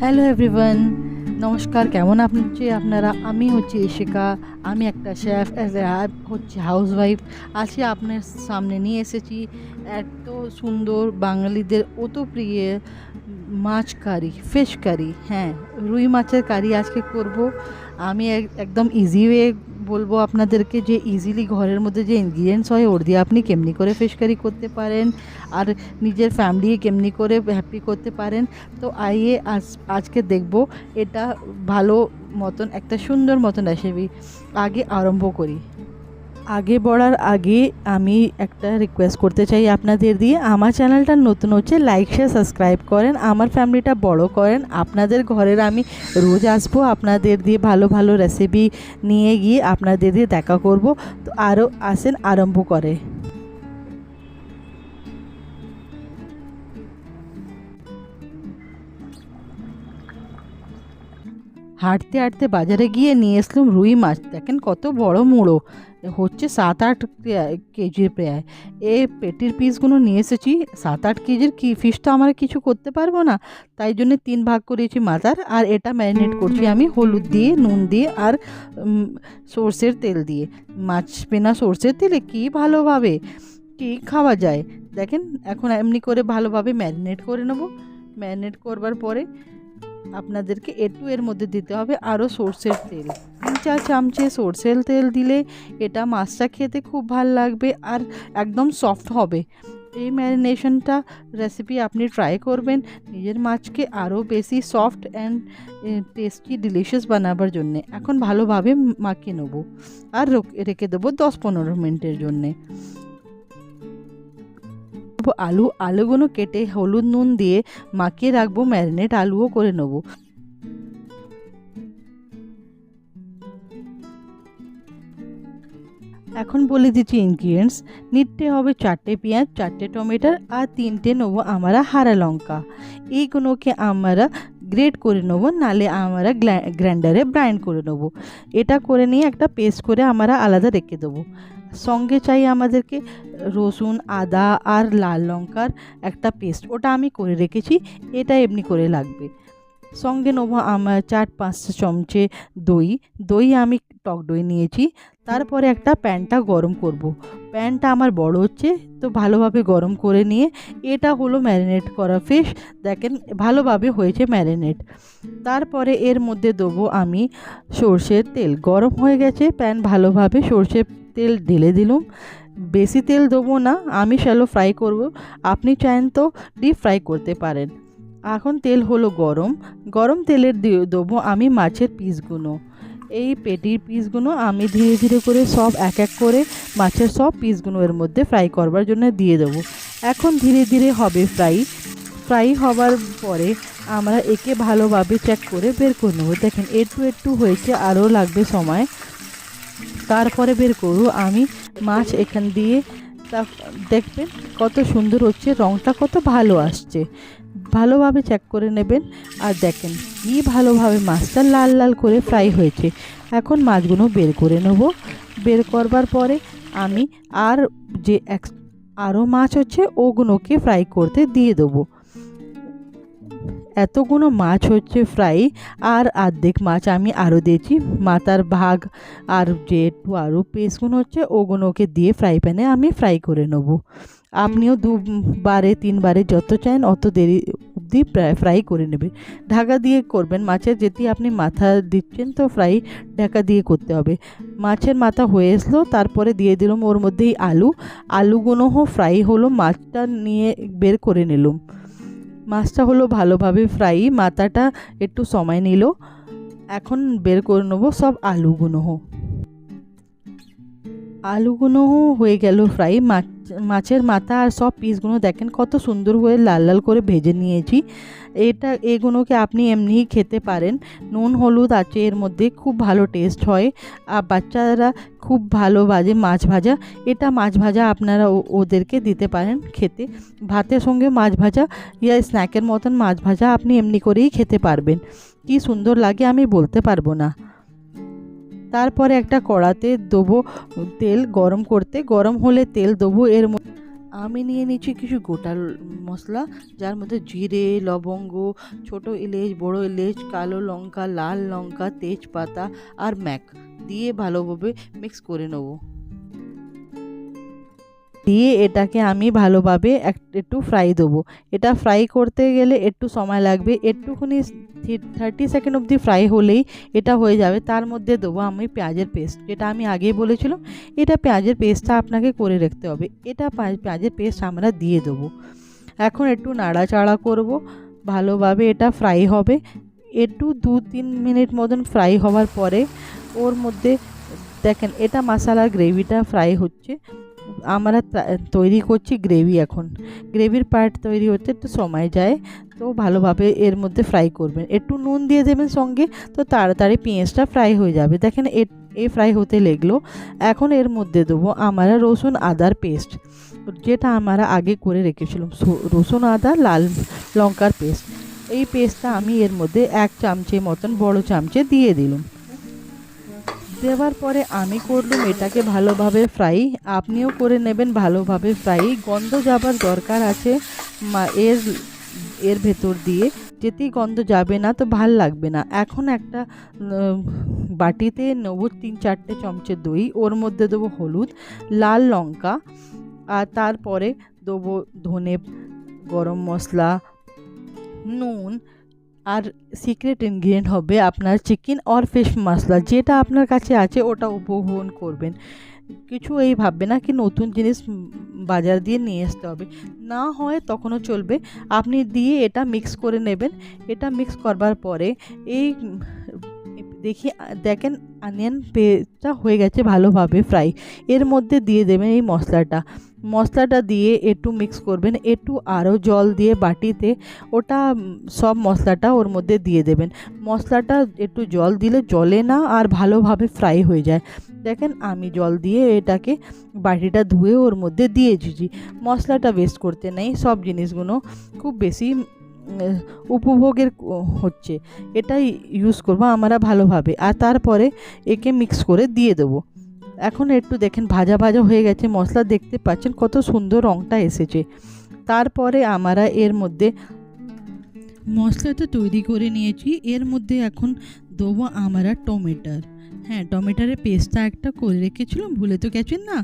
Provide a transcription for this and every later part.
Hello everyone, নমস্কার। কেমন আপনারা? আমি হচ্ছি ইশিকা। আমি একটা শেফ হচ্ছে হাউসওয়াইফ। আজকে আপনার সামনে নিয়ে এসেছি এত সুন্দর বাঙালিদের অত প্রিয় মাছ কারি, ফিশ কারি। হ্যাঁ, রুই মাছের কারি আজকে করব। আমি একদম ইজি ওয়ে বলবো আপনাদেরকে, যে ইজিলি ঘরের মধ্যে যে ইনগ্রিডিয়েন্টস হয় ওর দিয়ে আপনি কেমনি করে ফিশ কারি করতে পারেন আর নিজের ফ্যামিলি কেমনি করে হ্যাপি করতে পারেন। তো আইয়ে আজকে দেখব এটা ভালো মতন একটা সুন্দর মতন রেসিপি। আগে আরম্ভ করি। আগে বড়ার আগে আমি একটা রিকোয়েস্ট করতে চাই আপনাদের দিয়ে, আমার চ্যানেলটা নতুন হচ্ছে, লাইক শেয়ার সাবস্ক্রাইব করেন, আমার ফ্যামিলিটা বড় করেন। আপনাদের ঘরের আমি রোজ আসবো, আপনাদের দিয়ে ভালো ভালো রেসিপি নিয়ে গিয়ে আপনাদের দিয়ে দেখা করব। তো আরও আসেন, আরম্ভ করে। হাঁটতে হাঁটতে বাজারে গিয়ে নিয়ে আসলাম রুই মাছ। দেখেন কত বড় মুড়ো, হচ্ছে 7-8 কেজির প্রায়। এই পেটির পিসগুলো নিয়ে এসেছি। 7-8 কেজির কি ফিশ তো আমরা কিছু করতে পারবো না, তাই জন্য 3 ভাগ করেছি মাথার। আর এটা ম্যারিনেট করছি আমি হলুদ দিয়ে, নুন দিয়ে আর সর্ষের তেল দিয়ে। মাছ পেনা সর্ষের তেলে কি ভালোভাবে কি খাওয়া যায়। দেখেন এখন এমনি করে ভালোভাবে ম্যারিনেট করে নেব। ম্যারিনেট করবার পরে আপনাদেরকে এর মধ্যে দিতে হবে আরও সর্ষের তেল। 3-4 চামচে সর্ষের তেল দিলে এটা মাছটা খেতে খুব ভালো লাগবে আর একদম সফট হবে। এই ম্যারিনেশনটা রেসিপি আপনি ট্রাই করবেন নিজের মাছকে আরও বেশি সফট অ্যান্ড টেস্টি ডিলিশিয়াস বানাবার জন্যে। এখন ভালোভাবে মাখিয়ে নেবো আর রেখে দেবো 10-15 মিনিটের জন্যে। আলুগুলো কেটে হলুদ নুন দিয়ে মাখিয়ে রাখবো, ম্যারিনেট আলুও করে নেবো। এখন বলে দিচ্ছি ইনগ্রিডিয়েন্টস। নিতে হবে 4টে পেঁয়াজ, 4টে টমেটো আর 3টে নেবো আমরা হারা লঙ্কা। এইগুলোকে আমরা গ্রেট করে নেবো, নালে আমরা গ্রাইন্ডারে ব্রাইন্ড করে নেবো। এটা করে নিয়ে একটা পেস্ট করে আমরা আলাদা রেখে দেবো। সঙ্গে চাই আমাদেরকে রসুন, আদা আর লাল লঙ্কার একটা পেস্ট, ওটা আমি করে রেখেছি, এটা এমনি করে লাগবে। সঙ্গে নেবো আমার 4-5 চামচে দই আমি টক দই নিয়েছি। তারপরে একটা প্যানটা গরম করব। প্যানটা আমার বড় হচ্ছে, তো ভালোভাবে গরম করে নিয়ে এটা হলো ম্যারিনেট করা ফিশ। দেখেন ভালোভাবে হয়েছে ম্যারিনেট। তারপরে এর মধ্যে দেবো আমি সর্ষের তেল। গরম হয়ে গেছে প্যান, ভালোভাবে সর্ষের তেল ঢেলে দিলাম। বেশি তেল দেবো না, আমি শ্যালো ফ্রাই করব, আপনি চান তো ডিপ ফ্রাই করতে পারেন। এখন তেল হলো গরম তেলের দেবো আমি মাছের পিসগুলো। এই পেটির পিসগুলো আমি ধীরে ধীরে করে সব এক এক করে মাছের সব পিসগুলো এর মধ্যে ফ্রাই করবার জন্য দিয়ে দেবো। এখন ধীরে ধীরে হবে ফ্রাই হবার পরে আমরা একে ভালোভাবে চেক করে বের করে নেবো। দেখেন একটু হয়েছে, আরও লাগবে সময়। তারপরে বের করবো আমি মাছ এখান দিয়ে। তা দেখবেন কত সুন্দর হচ্ছে, রঙটা কত ভালো আসছে। ভালোভাবে চেক করে নেবেন। আর দেখেন কি ভালোভাবে মাছটা লাল লাল করে ফ্রাই হয়েছে। এখন মাছগুলো বের করে নেব। বের করবার পরে আমি আর যে আরও মাছ হচ্ছে ওগুলোকে ফ্রাই করতে দিয়ে দেবো। এতগুলো মাছ হচ্ছে ফ্রাই, আর অর্ধেক মাছ আমি আরও দিয়েছি মাথার ভাগ। আর যে একটু আরও পিসগুলো হচ্ছে ওগুলোকে দিয়ে ফ্রাই প্যানে আমি ফ্রাই করে নেব। আপনিও 2-3 যত চান অত দেরি অবধি ফ্রাই করে নেবেন। ঢাকা দিয়ে করবেন। মাছের যেটি আপনি মাথা দিচ্ছেন তো ফ্রাই ঢাকা দিয়ে করতে হবে। মাছের মাথা হয়ে আসলো, তারপরে দিয়ে দিলাম ওর মধ্যেই আলুগুলোও ফ্রাই হলো। মাছটা নিয়ে বের করে নিলাম। মাছটা হলো ভালোভাবে ফ্রাই, মাথাটা একটু সময় নিল। এখন বের করে নেবো সব আলুগুলো হয়ে গেল ফ্রাই। মাছের মাথা আর সব পিসগুলো দেখেন কত সুন্দর হয়ে লাল লাল করে ভেজে নিয়েছি। এগুলোকে আপনি এমনিই খেতে পারেন। নুন হলুদ আছে এর মধ্যে, খুব ভালো টেস্ট হয়। আর বাচ্চারা খুব ভালোবাসে মাছ ভাজা। এটা মাছ ভাজা আপনারা ওদেরকে দিতে পারেন খেতে। ভাতের সঙ্গে মাছ ভাজা ইয়া স্ন্যাকের মতন মাছ ভাজা আপনি এমনি করেই খেতে পারবেন। কি সুন্দর লাগে আমি বলতে পারবো না। তারপরে একটা কড়াতে দেবো তেল গরম করতে। গরম হলে তেল দেবো, আমি নিয়ে নিচ্ছি কিছু গোটা মশলা, যার মধ্যে জিরে, লবঙ্গ, ছোট এলাচ, বড় এলাচ, কালো লঙ্কা, লাল লঙ্কা, তেজপাতা আর ম্যাক দিয়ে ভালোভাবে মিক্স করে নেব। দিয়ে এটাকে আমি ভালোভাবে একটু ফ্রাই দেবো। এটা ফ্রাই করতে গেলে একটু সময় লাগবে, একটুখানি 30 সেকেন্ড অবধি ফ্রাই হলেই এটা হয়ে যাবে। তার মধ্যে দেবো আমি পেঁয়াজের পেস্ট, যেটা আমি আগেই বলেছিলাম। এটা পেঁয়াজের পেস্টটা আপনাকে করে রাখতে হবে। এটা পেঁয়াজের পেস্ট আমরা দিয়ে দেবো। এখন একটু নাড়াচাড়া করব, ভালোভাবে এটা ফ্রাই হবে। একটু 2-3 মিনিট মতন ফ্রাই হওয়ার পরে ওর মধ্যে দেখেন এটা মশলার গ্রেভিটা ফ্রাই হচ্ছে। আমরা তৈরি করছি গ্রেভি। এখন গ্রেভির পার্ট তৈরি হতে একটু সময় যায়, তো ভালোভাবে এর মধ্যে ফ্রাই করবেন। একটু নুন দিয়ে দেবেন সঙ্গে, তো তাড়াতাড়ি পেঁয়াজটা ফ্রাই হয়ে যাবে। দেখেন এ ফ্রাই হতে লাগলো। এখন এর মধ্যে দেবো আমরা রসুন আদার পেস্ট, যেটা আমরা আগে করে রেখেছিলাম। রসুন আদা লাল লঙ্কার পেস্ট, এই পেস্টটা আমি এর মধ্যে 1 চামচে মতন বড় চামচে দিয়ে দিলাম। দেওয়ার পরে আমি করলাম এটাকে ভালোভাবে ফ্রাই। আপনিও করে নেবেন ভালোভাবে ফ্রাই। গন্ধ যাবার দরকার আছে এর ভেতর দিয়ে, যেতেই গন্ধ যাবে না তো ভাল লাগবে না। এখন একটা বাটিতে নেবো 3-4টে চামচে দই, ওর মধ্যে দেবো হলুদ, লাল লঙ্কা, আর তারপরে দেবো ধনে, গরম মশলা, নুন, আর সিক্রেট ইনগ্রিডিয়েন্ট হবে আপনার চিকেন আর ফিশ মশলা, যেটা আপনার কাছে আছে ওটা উপভোগ করবেন। কিছু এই ভাববে না কি নতুন জিনিস বাজার দিয়ে নিয়ে আসতে হবে, না হয় তখনও চলবে। আপনি দিয়ে এটা মিক্স করে নেবেন। এটা মিক্স করবার পরে এই দেখেন অনিয়ন পেস্টটা হয়ে গেছে ভালোভাবে ফ্রাই। এর মধ্যে দিয়ে দেবেন এই মশলাটা দিয়ে একটু মিক্স করবেন। একটু আরও জল দিয়ে বাটিতে ওটা সব মশলাটা ওর মধ্যে দিয়ে দেবেন। মশলাটা একটু জল দিলে জলে না আর ভালোভাবে ফ্রাই হয়ে যায়। দেখেন আমি জল দিয়ে এটাকে বাটিটা ধুয়ে ওর মধ্যে দিয়ে দিয়েছি। মশলাটা ওয়েস্ট করতে নেই, সব জিনিসগুলো খুব বেশি উপভোগের হচ্ছে, এটাই ইউজ করবো আমরা ভালোভাবে। আর তারপরে একে মিক্স করে দিয়ে দেবো। এখন একটু দেখেন ভাজা ভাজা হয়ে গেছে মশলা, দেখতে পাচ্ছেন কত সুন্দর রঙটা এসেছে। তারপরে আমরা এর মধ্যে মশলাটা তৈরি করে নিয়েছি। এর মধ্যে এখন দেবো আমরা টমেটোর, হ্যাঁ টমেটোরের পেস্টটা একটা করে রেখেছিলাম, ভুলে তো গেছেন না,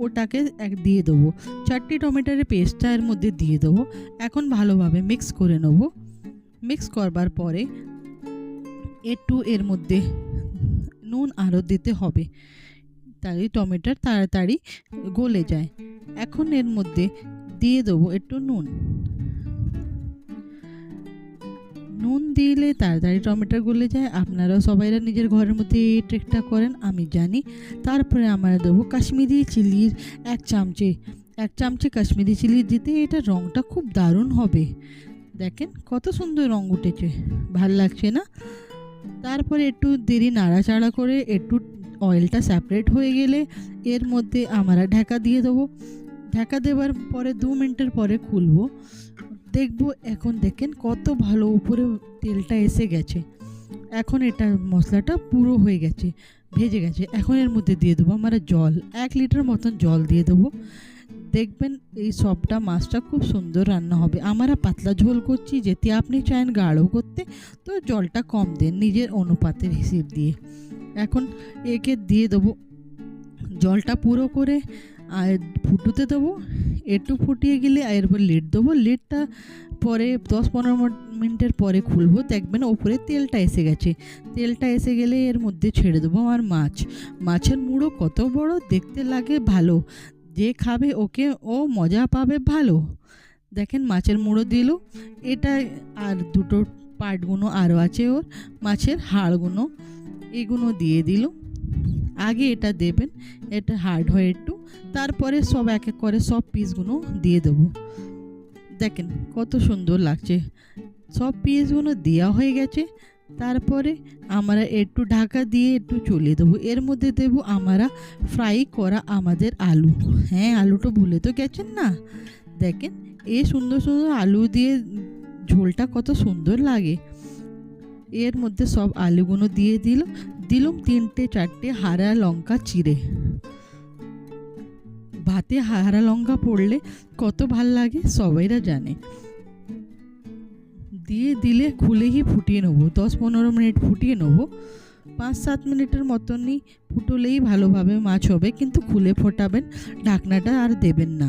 ওটাকে দিয়ে দেবো। 4টে টমেটোরের পেস্টটা এর মধ্যে দিয়ে দেবো। এখন ভালোভাবে মিক্স করে নেব। মিক্স করবার পরে একটু এর মধ্যে নুন আরও দিতে হবে, তাহলে টমেটোর তাড়াতাড়ি গলে যায়। এখন এর মধ্যে দিয়ে দেবো একটু নুন দিলে তাড়াতাড়ি টমেটো গলে যায়। আপনারাও সবাইরা নিজের ঘরের মধ্যে এই ট্রিকটা করেন, আমি জানি। তারপরে আমরা দেবো কাশ্মীরি চিলির 1 চামচে কাশ্মীরি চিলি দিতে এটা রঙটা খুব দারুণ হবে। দেখেন কত সুন্দর রঙ উঠেছে, ভাল লাগছে না? তারপরে একটু দেরি নাড়াচাড়া করে একটু অয়েলটা সেপারেট হয়ে গেলে এর মধ্যে আমরা ঢাকা দিয়ে দেবো। ঢাকা দেওয়ার পরে 2 মিনিটের পরে খুলবো, দেখবো এখন দেখেন কত ভালো উপরে তেলটা এসে গেছে। এখন এটা মশলাটা পুরো হয়ে গেছে, ভেজে গেছে। এখন এর মধ্যে দিয়ে দেবো আমরা জল, 1 লিটার মতন জল দিয়ে দেবো। দেখবেন এই সবটা মাছটা খুব সুন্দর রান্না হবে। আমরা পাতলা ঝোল করছি, যেতে আপনি চান গাঢ় করতে তো জলটা কম দেন নিজের অনুপাতের হিসেব দিয়ে। এখন একে দিয়ে দেবো জলটা পুরো করে আর ফুটতে দেবো। একটু ফুটিয়ে গেলে এরপর লিড দেবো। লিডটা পরে 10-15 মিনিটের পরে খুলবো, দেখবেন ওপরে তেলটা এসে গেছে। তেলটা এসে গেলে এর মধ্যে ছেড়ে দেবো আর মাছের মুড়ো কত বড় দেখতে লাগে, ভালো যে খাবে ওকে ও মজা পাবে ভালো। দেখেন মাছের মুড়ো দিল, এটা আর দুটো পার্টগুলো আরও আছে ওর, মাছের হাড়গুলো এগুলো দিয়ে দিল। আগে এটা দেবেন, এটা হার্ড হয় একটু, তারপরে সব এক এক করে সব পিসগুলো দিয়ে দেবো। দেখেন কত সুন্দর লাগছে, সব পিসগুলো দেওয়া হয়ে গেছে। তারপরে আমরা একটু ঢাকা দিয়ে একটু চলে দেবো। এর মধ্যে দেবো আমরা ফ্রাই করা আমাদের আলু, হ্যাঁ আলুটা ভুলে তো গেছেন না। দেখেন এই সুন্দর সুন্দর আলু দিয়ে ঝোলটা কত সুন্দর লাগে। এর মধ্যে সব আলুগুলো দিয়ে দিলাম 3-4টে হারা লঙ্কা চিড়ে, ভাতে হারা লঙ্কা পড়লে কত ভাল লাগে সবাইরা জানে। দিয়ে দিলে খুলেই ফুটিয়ে নেবো, 10-15 মিনিট ফুটিয়ে নেবো। 5-7 মিনিটের মতনই ফুটলেই ভালোভাবে মাছ হবে, কিন্তু খুলে ফোটাবেন, ঢাকনাটা আর দেবেন না।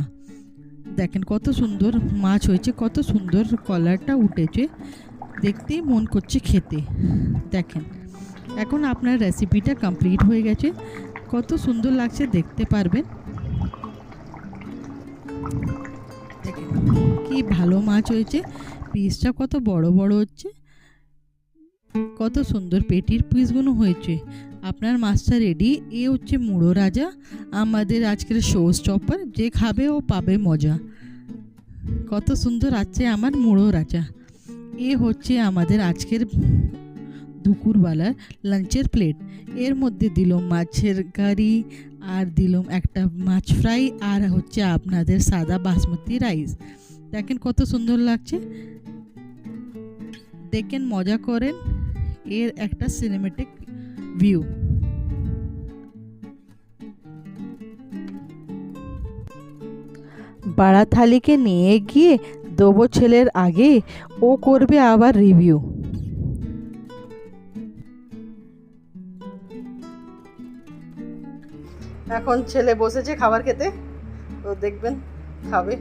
দেখেন কত সুন্দর মাছ হয়েছে, কত সুন্দর কালারটা উঠেছে, দেখতেই মন করছে খেতে। দেখেন এখন আপনার রেসিপিটা কমপ্লিট হয়ে গেছে, কত সুন্দর লাগছে দেখতে পারবেন। দেখেন কি ভালো মাছ হয়েছে, পিসটা কত বড় বড় হচ্ছে, কত সুন্দর পেটির পিসগুলো হয়েছে। আপনার মাছটা রেডি। এ হচ্ছে মুড়ো রাজা, আমাদের আজকের শো স্টপার, যে খাবে ও পাবে মজা। কত সুন্দর আছে আমার মুড়ো রাজা। এ হচ্ছে আমাদের আজকের দুপুরবেলার লাঞ্চের প্লেট। এর মধ্যে দিলাম মাছের কারি, আর দিলাম একটা মাছ ফ্রাই, আর হচ্ছে আপনাদের সাদা বাসমতি রাইস। দেখেন কত সুন্দর লাগছে, দেখেন মজা করেন। এর একটা সিনেমেটিক ভিউ। বাড়া থালিকে নিয়ে গিয়ে দেবো ছেলের আগে, ও করবে আবার রিভিউ। এখন ছেলে বসেছে খাবার খেতে, তো দেখবেন খাবে।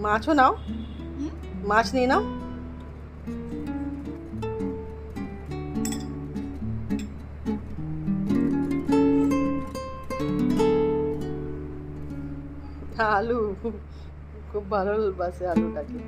মাছও নাও, মাছ নিয়ে নাও। আলু খুব ভালো বাসে আলুটাকে।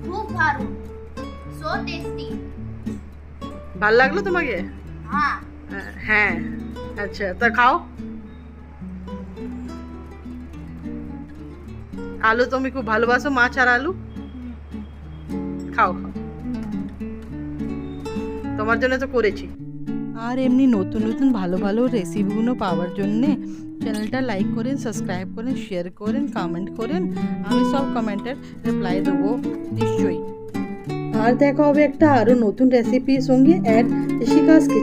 খুব ভালো, সো টেস্টি। ভালো লাগলো তোমাকে? হ্যাঁ হ্যাঁ, আচ্ছা তা খাও। আলু তুমি খুব ভালোবাসো, মাছ আর আলু খাও খাও, তোমার জন্য তো করেছি। আর এমনি নতুন নতুন ভালো ভালো রেসিপিগুলো পাওয়ার জন্যে চ্যানেলটা লাইক করেন, সাবস্ক্রাইব করেন, শেয়ার করেন, কমেন্ট করেন। আমি সব কমেন্টের রিপ্লাই দেবো নিশ্চয়ই। আর দেখা হবে একটা আরও নতুন রেসিপির সঙ্গে অ্যাট ঋষিকাস কিচেন।